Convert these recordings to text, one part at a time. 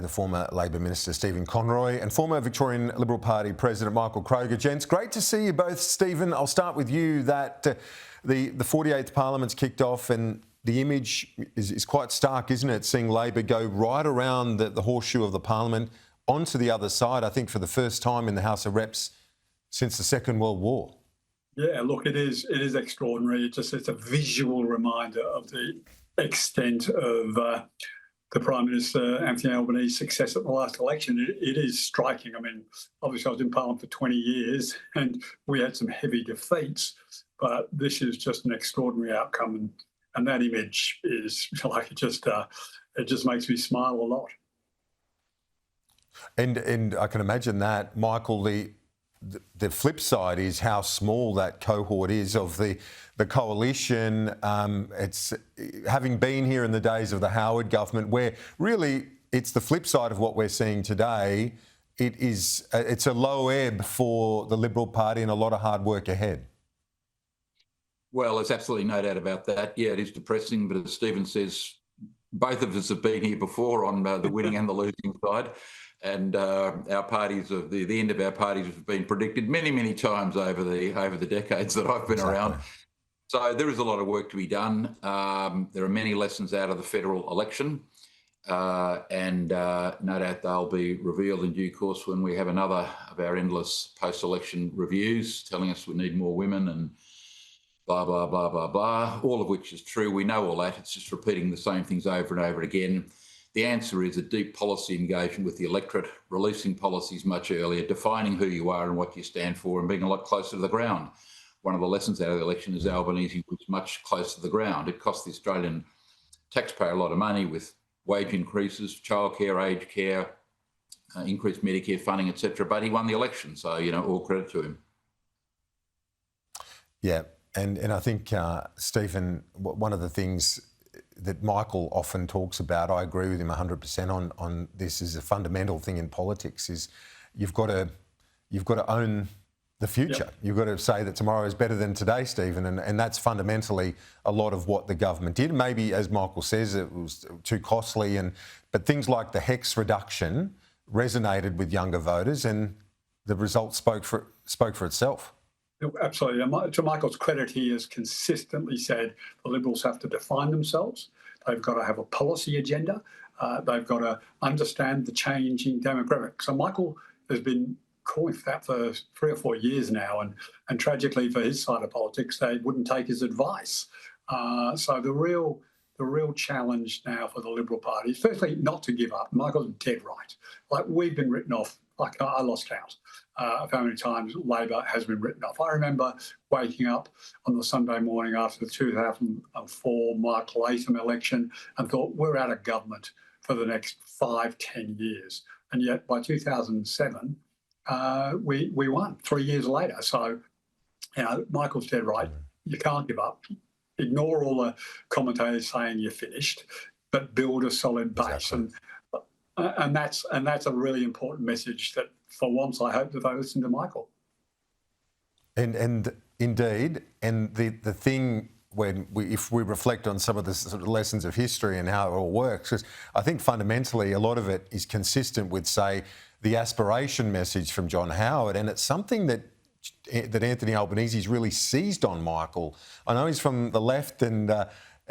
The former Labor Minister Stephen Conroy and former Victorian Liberal Party President Michael Kroger. Gents, great to see you both. Stephen, I'll start with you. That the 48th Parliament's kicked off and the image is quite stark, isn't it? Seeing Labor go right around the horseshoe of the Parliament onto the other side, I think for the first time in the House of Reps since the Second World War. Yeah, look, it is extraordinary. It's a visual reminder of the extent of the Prime Minister, Anthony Albanese's success at the last election. It is striking. I mean, obviously I was in Parliament for 20 years and we had some heavy defeats, but this is just an extraordinary outcome. And that image is like, it just makes me smile a lot. And I can imagine that, Michael, the flip side is how small that cohort is of the coalition. It's having been here in the days of the Howard government, where really it's the flip side of what we're seeing today. It's a low ebb for the Liberal Party and a lot of hard work ahead. Well, there's absolutely no doubt about that. Yeah, it is depressing, but as Stephen says, both of us have been here before on the winning and the losing side. And our parties, the end of our parties, have been predicted many, many times over the decades that I've been around. So there is a lot of work to be done. There are many lessons out of the federal election, and no doubt they'll be revealed in due course when we have another of our endless post-election reviews telling us we need more women and blah, blah, blah, blah, blah, all of which is true. We know all that. It's just repeating the same things over and over again. The answer is a deep policy engagement with the electorate, releasing policies much earlier, defining who you are and what you stand for, and being a lot closer to the ground. One of the lessons out of the election is Albanese was much closer to the ground. It cost the Australian taxpayer a lot of money with wage increases, childcare, aged care, increased Medicare funding, etc. But he won the election, so, you know, all credit to him. Yeah, and I think, Stephen, one of the things that Michael often talks about, I agree with him 100% on this, is a fundamental thing in politics, is you've got to own the future. Yep. You've got to say that tomorrow is better than today, Stephen, and that's fundamentally a lot of what the government did. Maybe, as Michael says, it was too costly, but things like the HEX reduction resonated with younger voters, and the result spoke for itself. Absolutely. And to Michael's credit, he has consistently said the Liberals have to define themselves. They've got to have a policy agenda. They've got to understand the changing demographics. So Michael has been calling for that for 3 or 4 years now. And tragically for his side of politics, they wouldn't take his advice. So the real challenge now for the Liberal Party is, firstly, not to give up. Michael's dead right. Like, we've been written off. Like, I lost count of how many times Labor has been written off. I remember waking up on the Sunday morning after the 2004 Mark Latham election and thought, we're out of government for the next 5-10 years. And yet by 2007, we won 3 years later. So, you know, Michael's dead right. You can't give up. Ignore all the commentators saying you're finished, but build a solid base. Exactly. And that's a really important message that, for once, I hope that they listen to Michael. And indeed, and the thing if we reflect on some of the sort of lessons of history and how it all works, because I think fundamentally a lot of it is consistent with, say, the aspiration message from John Howard, and it's something that Anthony Albanese's really seized on, Michael. I know he's from the left and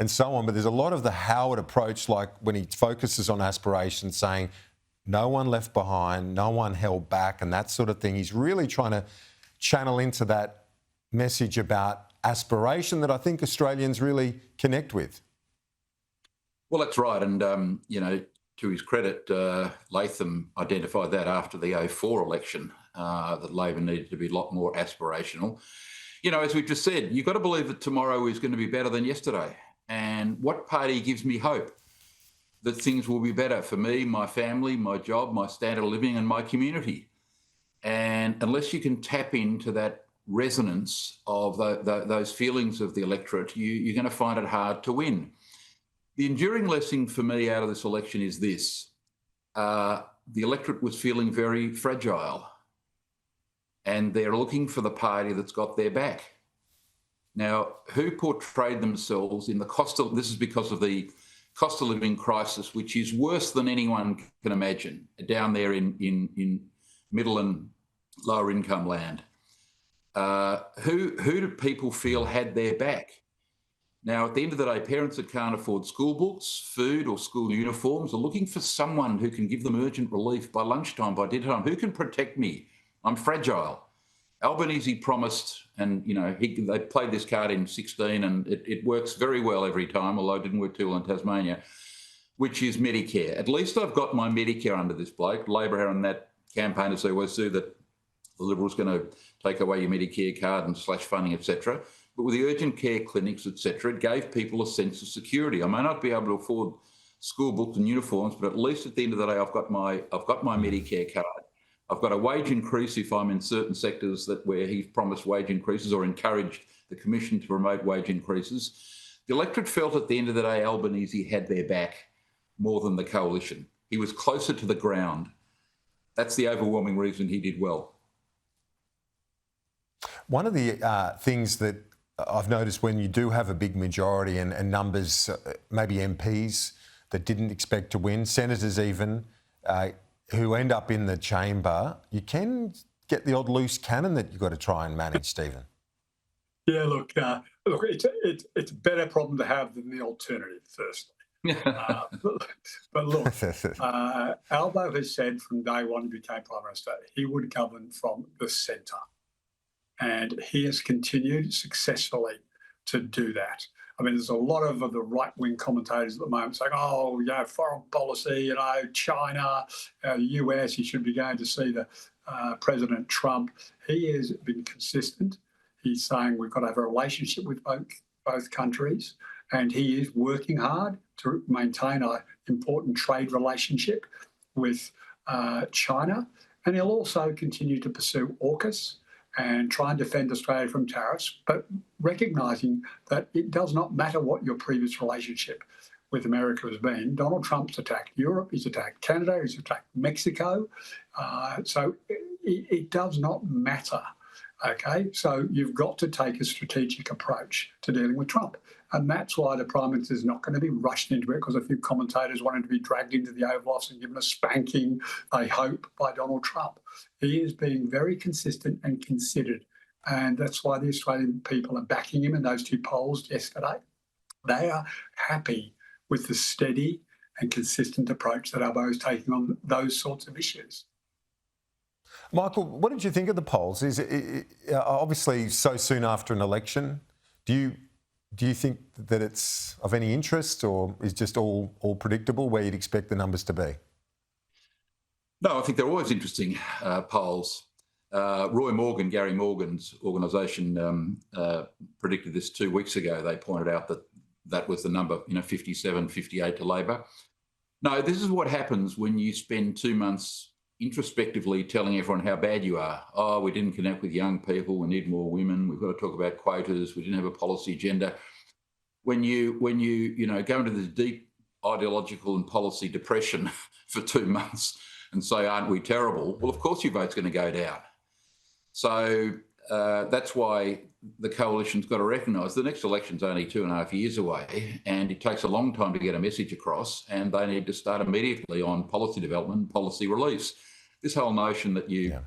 so on, but there's a lot of the Howard approach, like when he focuses on aspiration, saying no one left behind, no one held back, and that sort of thing. He's really trying to channel into that message about aspiration that I think Australians really connect with. Well, that's right. And, you know, to his credit, Latham identified that after the 2004 election, that Labor needed to be a lot more aspirational. You know, as we've just said, you've got to believe that tomorrow is going to be better than yesterday. And what party gives me hope that things will be better for me, my family, my job, my standard of living and my community? And unless you can tap into that resonance of those feelings of the electorate, you're going to find it hard to win. The enduring lesson for me out of this election is this. The electorate was feeling very fragile, and they're looking for the party that's got their back. Now, who portrayed themselves in the cost of, this is because of the cost of living crisis, which is worse than anyone can imagine down there in middle and lower income land. Who do people feel had their back? Now, at the end of the day, parents that can't afford school books, food or school uniforms are looking for someone who can give them urgent relief by lunchtime, by dinner time. Who can protect me? I'm fragile. Albanese promised, and they played this card in 16, and it works very well every time, although it didn't work too well in Tasmania, which is Medicare. At least I've got my Medicare under this bloke. Labor are on that campaign, as they always do, that the Liberals going to take away your Medicare card and slash funding, etc. But with the urgent care clinics, etc., it gave people a sense of security. I may not be able to afford school books and uniforms, but at least at the end of the day, I've got my Medicare card. I've got a wage increase if I'm in certain sectors where he's promised wage increases or encouraged the Commission to promote wage increases. The electorate felt at the end of the day Albanese had their back more than the coalition. He was closer to the ground. That's the overwhelming reason he did well. One of the things that I've noticed when you do have a big majority and numbers, maybe MPs that didn't expect to win, senators even, who end up in the chamber, you can get the odd loose cannon that you've got to try and manage, Stephen. Yeah, look, it's a better problem to have than the alternative, firstly. But look, Albo has said from day one he became Prime Minister, he would govern from the centre. And he has continued successfully to do that. I mean, there's a lot of the right-wing commentators at the moment saying, oh, foreign policy, China, the US, he should be going to see the President Trump. He has been consistent. He's saying we've got to have a relationship with both countries, and he is working hard to maintain an important trade relationship with China. And he'll also continue to pursue AUKUS and try and defend Australia from tariffs, but recognising that it does not matter what your previous relationship with America has been. Donald Trump's attacked Europe, he's attacked Canada, he's attacked Mexico. So it does not matter, okay? So you've got to take a strategic approach to dealing with Trump. And that's why the Prime Minister is not going to be rushed into it, because a few commentators wanted to be dragged into the Oval Office and given a spanking, they hope, by Donald Trump. He is being very consistent and considered. And that's why the Australian people are backing him in those two polls yesterday. They are happy with the steady and consistent approach that Albo is taking on those sorts of issues. Michael, what did you think of the polls? Is it obviously so soon after an election? Do you think that it's of any interest, or is just all predictable where you'd expect the numbers to be? No, I think they're always interesting polls. Gary Morgan's organisation predicted this 2 weeks ago. They pointed out that was the number, 57, 58 to Labor. No, this is what happens when you spend 2 months introspectively telling everyone how bad you are. Oh, we didn't connect with young people. We need more women. We've got to talk about quotas. We didn't have a policy agenda. When you go into this deep ideological and policy depression for 2 months and say, aren't we terrible? Well, of course your vote's going to go down. So that's why the coalition's got to recognise the next election's only 2.5 years away, and it takes a long time to get a message across, and they need to start immediately on policy development, policy release. This whole notion that you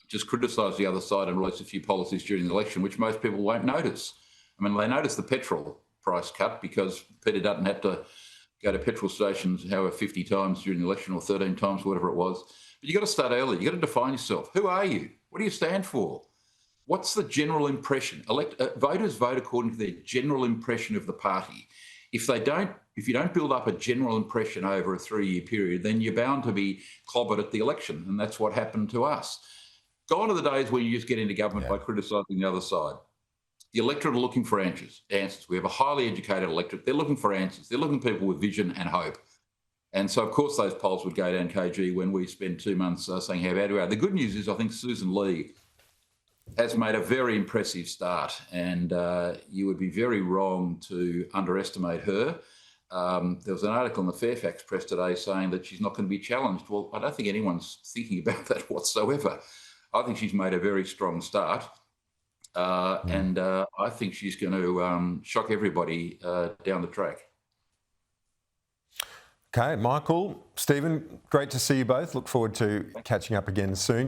just criticise the other side and release a few policies during the election, which most people won't notice. I mean, they notice the petrol price cut because Peter Dutton had to go to petrol stations, 50 times during the election, or 13 times, whatever it was. But you've got to start early. You've got to define yourself. Who are you? What do you stand for? What's the general impression? Voters vote according to their general impression of the party. If you don't build up a general impression over a 3-year period, then you're bound to be clobbered at the election, and that's what happened to us. Gone are the days when you just get into government by criticising the other side. The electorate are looking for answers. We have a highly educated electorate. They're looking for answers. They're looking for people with vision and hope. And so, of course, those polls would go down, KG, when we spend 2 months saying how bad we are. The good news is I think Susan Lee has made a very impressive start, and you would be very wrong to underestimate her. There was an article in the Fairfax Press today saying that she's not going to be challenged. Well, I don't think anyone's thinking about that whatsoever. I think she's made a very strong start, and I think she's going to shock everybody down the track. Okay, Michael, Stephen, great to see you both. Look forward to catching up again soon.